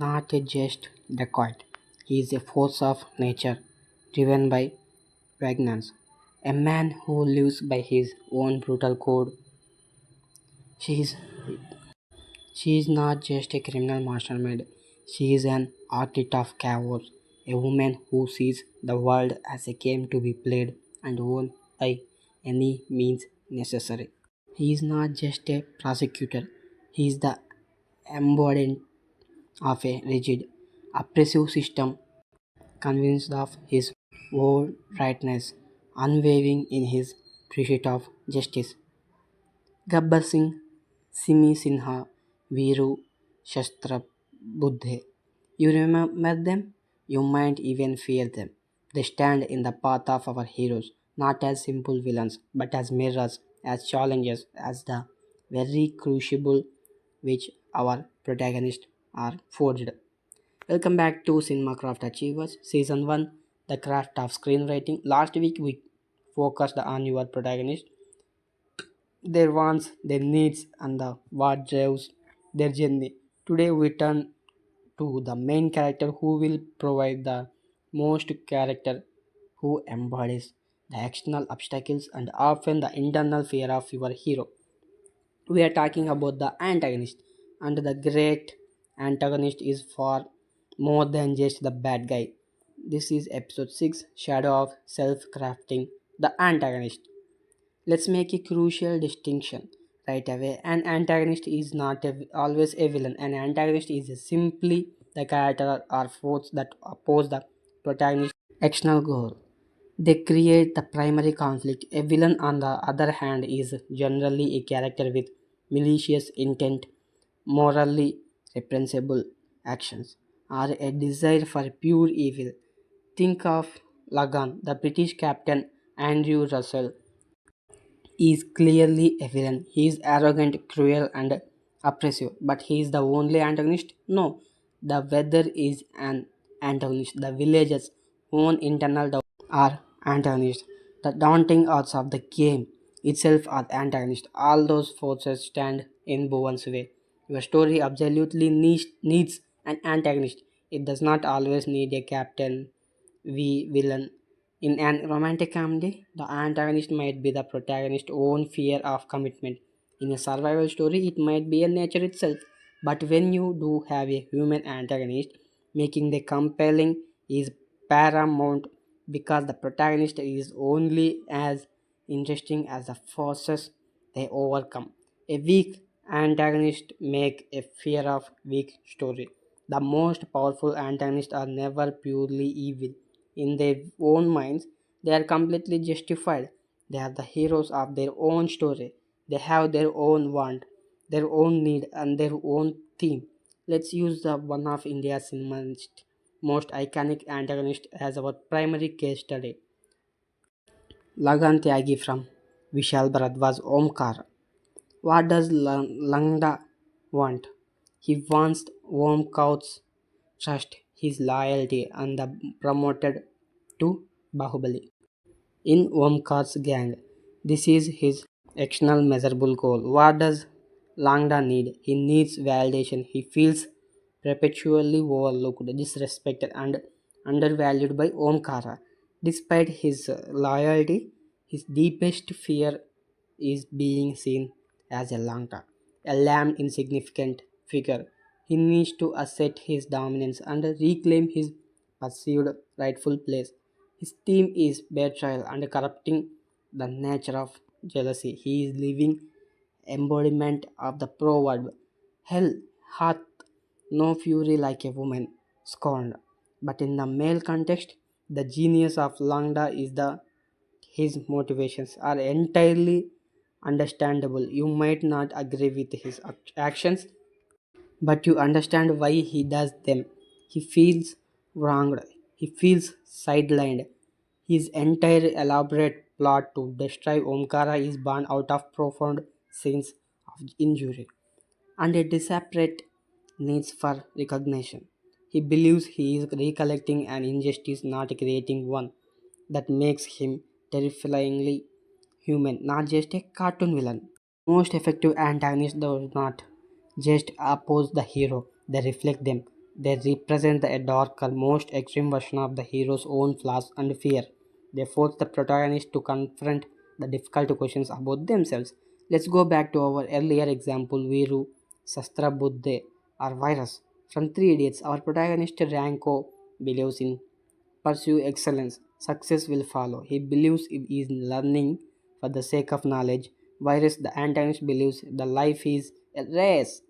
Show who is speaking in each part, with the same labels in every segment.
Speaker 1: Not a just dacoit. He is a force of nature, driven by vengeance. A man who lives by his own brutal code. She is, she is not just a criminal mastermind. She is an architect of chaos. A woman who sees the world as a game to be played and won by any means necessary. He is not just a prosecutor. He is the embodiment of a rigid, oppressive system, convinced of his own rightness, unwavering in his pursuit of justice. Gabbar Singh, Simi Sinha, Veeru, Shastra, Buddhe. You remember them? You might even fear them. They stand in the path of our heroes, not as simple villains, but as mirrors, as challenges, as the very crucible which our protagonists are forged. Welcome back to Cinema Craft Achievers, Season 1, The Craft of Screenwriting. Last week we focused on your protagonist, their wants, their needs, and the what drives their journey. Today we turn to the main character who will provide the most character who embodies the external obstacles and often the internal fear of your hero. We are talking about the antagonist, and the great antagonist is far more than just the bad guy. This is episode 6, Shadow of Self Crafting, the antagonist. Let's make a crucial distinction right away. An antagonist is not always a villain. An antagonist is simply the character or force that oppose the protagonist's external goal. They create the primary conflict. A villain, on the other hand, is generally a character with malicious intent, morally reprehensible actions, or a desire for pure evil. Think of Lagan, the British captain Andrew Russell is clearly a villain. He is arrogant, cruel, and oppressive. But he is the only antagonist? No. The weather is an antagonist. The village's own internal doubt are antagonists. The daunting odds of the game itself are antagonists. All those forces stand in Bowen's way. Your story absolutely needs an antagonist. It does not always need a captain V villain. In an romantic comedy, the antagonist might be the protagonist's own fear of commitment. In a survival story, it might be a nature itself. But when you do have a human antagonist, making the compelling is paramount because the protagonist is only as interesting as the forces they overcome. A weak antagonist make a fear of weak story. The most powerful antagonists are never purely evil. In their own minds, they are completely justified. They are the heroes of their own story. They have their own want, their own need, and their own theme. Let's use the one of India's cinema's most iconic antagonist as our primary case study. Lagan Tyagi from Vishal Bharadwaj Omkar. What does Langda want? He wants Omkar's trust, his loyalty, and the promoted to Bahubali. In Omkar's gang, this is his external measurable goal. What does Langda need? He needs validation. He feels perpetually overlooked, disrespected, and undervalued by Omkara. Despite his loyalty, his deepest fear is being seen as a Langda, a lamb insignificant figure. He needs to assert his dominance and reclaim his perceived rightful place. His theme is betrayal and corrupting the nature of jealousy. He is living embodiment of the proverb, Hell hath no fury like a woman scorned. But in the male context, the genius of Langda is the his motivations are entirely understandable. You might not agree with his actions, but you understand why he does them. He feels wronged, he feels sidelined. His entire elaborate plot to destroy Omkara is born out of profound sense of injury and a desperate needs for recognition. He believes he is recollecting an injustice, not creating one. That makes him terrifyingly human, not just a cartoon villain. Most effective antagonists do not just oppose the hero, they reflect them. They represent a darker, most extreme version of the hero's own flaws and fear. They force the protagonist to confront the difficult questions about themselves. Let's go back to our earlier example, Viru, Sastra Buddhe, or Virus. From Three Idiots, our protagonist Ranko believes in pursue excellence. Success will follow. He believes he is learning for the sake of knowledge. Virus, the antagonist, believes the life is a race.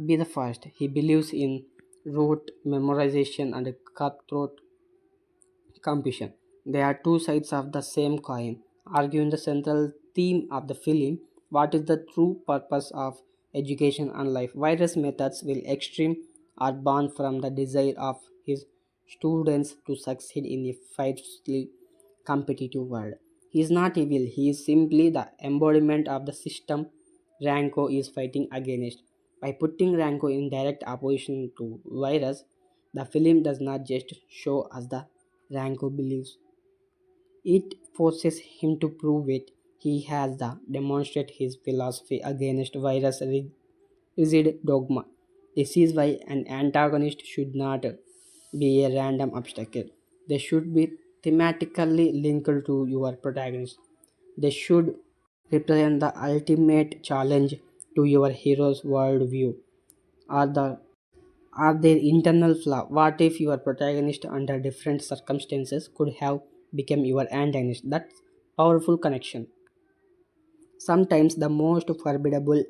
Speaker 1: Be the first. He believes in rote memorization and cutthroat competition. They are two sides of the same coin, arguing the central theme of the film: what is the true purpose of education and life? Virus methods will extreme are born from the desire of his students to succeed in a fiercely competitive world. He is not evil, he is simply the embodiment of the system Ranko is fighting against. By putting Ranko in direct opposition to Virus, the film does not just show us the Ranko believes, it forces him to prove it. He has to demonstrate his philosophy against Virus' rigid dogma. This is why an antagonist should not be a random obstacle. They should be thematically linked to your protagonist. They should represent the ultimate challenge to your hero's worldview or their internal flaw. What if your protagonist under different circumstances could have become your antagonist? That's powerful connection. Sometimes the most formidable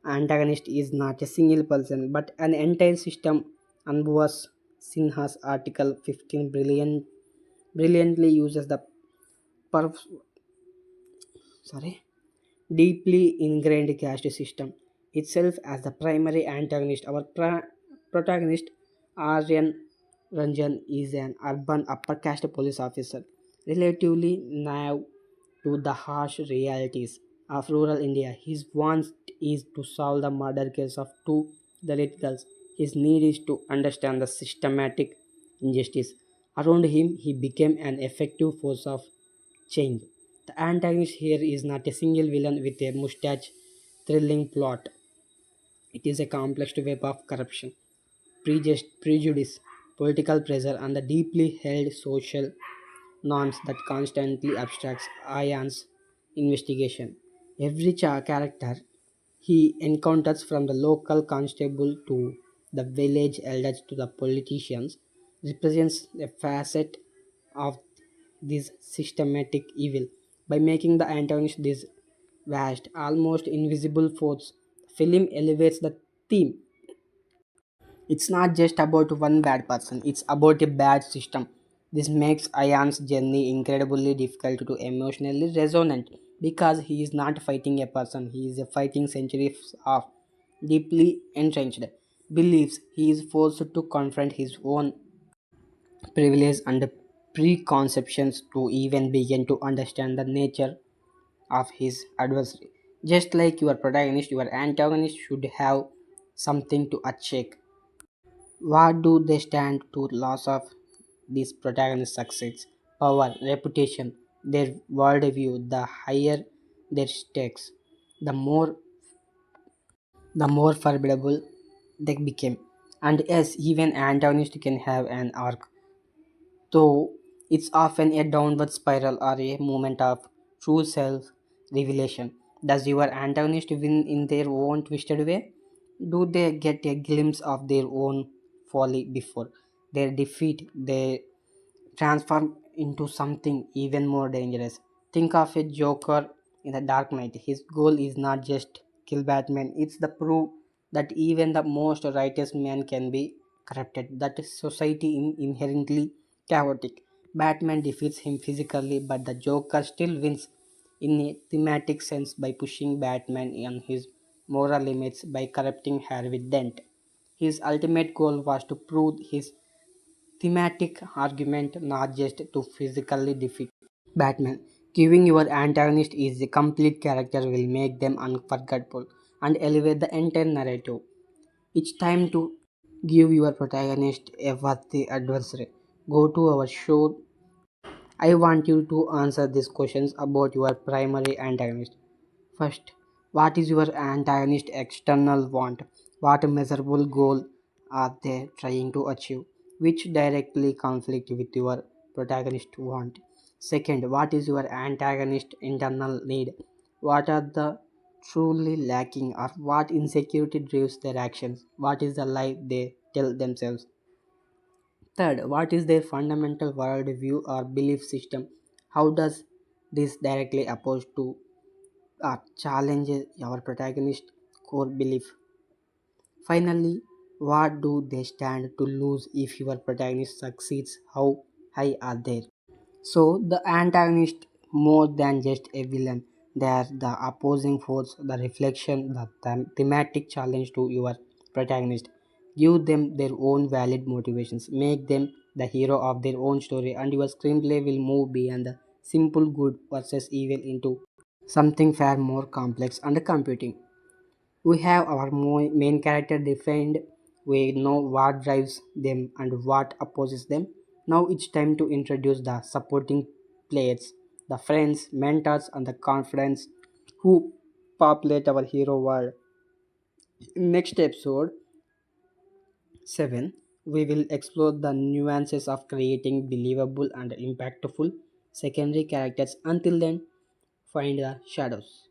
Speaker 1: antagonist is not a single person but an entire system. Anbuvas Sinha's article 15 brilliantly uses the perf- sorry deeply ingrained caste system itself as the primary antagonist. Our protagonist, Aryan Ranjan, is an urban upper caste police officer, relatively naive to the harsh realities of rural India. His want is to solve the murder case of two Dalit girls. His need is to understand the systematic injustice around him. He became an effective force of change. The antagonist here is not a single villain with a mustache thrilling plot. It is a complex web of corruption, prejudice, political pressure, and the deeply held social norms that constantly obstructs Ayan's investigation. Every character he encounters, from the local constable to the village elders to the politicians, represents a facet of this systematic evil. By making the antagonist this vast, almost invisible force, the film elevates the theme. It's not just about one bad person, it's about a bad system. This makes Ayan's journey incredibly difficult to emotionally resonant because he is not fighting a person, he is fighting centuries of deeply entrenched beliefs. He is forced to confront his own privilege and preconceptions to even begin to understand the nature of his adversary. Just like your protagonist, your antagonist should have something to achieve. What do they stand to loss of these protagonist success? Power, reputation, their worldview. The higher their stakes, the more formidable they became. And yes, even antagonist can have an arc, though it's often a downward spiral or a moment of true self revelation. Does your antagonist win in their own twisted way? Do they get a glimpse of their own folly before their defeat? They transform into something even more dangerous. Think of a Joker in the Dark Knight. His goal is not just kill Batman, it's the proof that even the most righteous man can be corrupted, that society is inherently chaotic. Batman defeats him physically, but the Joker still wins in a thematic sense by pushing Batman on his moral limits by corrupting Harvey Dent. His ultimate goal was to prove his thematic argument, not just to physically defeat Batman. Giving your antagonist is a complete character will make them unforgettable and elevate the entire narrative. It's time to give your protagonist a worthy adversary. Go to our show. I want you to answer these questions about your primary antagonist. First, what is your antagonist external want? What measurable goal are they trying to achieve, which directly conflict with your protagonist want. Second, what is your antagonist internal need? What are the truly lacking or what insecurity drives their actions? What is the lie they tell themselves? Third, what is their fundamental worldview or belief system? How does this directly oppose to or challenge our protagonist core belief? Finally, what do they stand to lose if your protagonist succeeds? How high are they? So the antagonist more than just a villain. They are the opposing force, the reflection, the thematic challenge to your protagonist. Give them their own valid motivations. Make them the hero of their own story, and your screenplay will move beyond the simple good versus evil into something far more complex and computing. We have our main character defined. We know what drives them and what opposes them. Now it's time to introduce the supporting players, the friends, mentors, and the confidants who populate our hero world. Next episode 7, we will explore the nuances of creating believable and impactful secondary characters. Until then, find the shadows.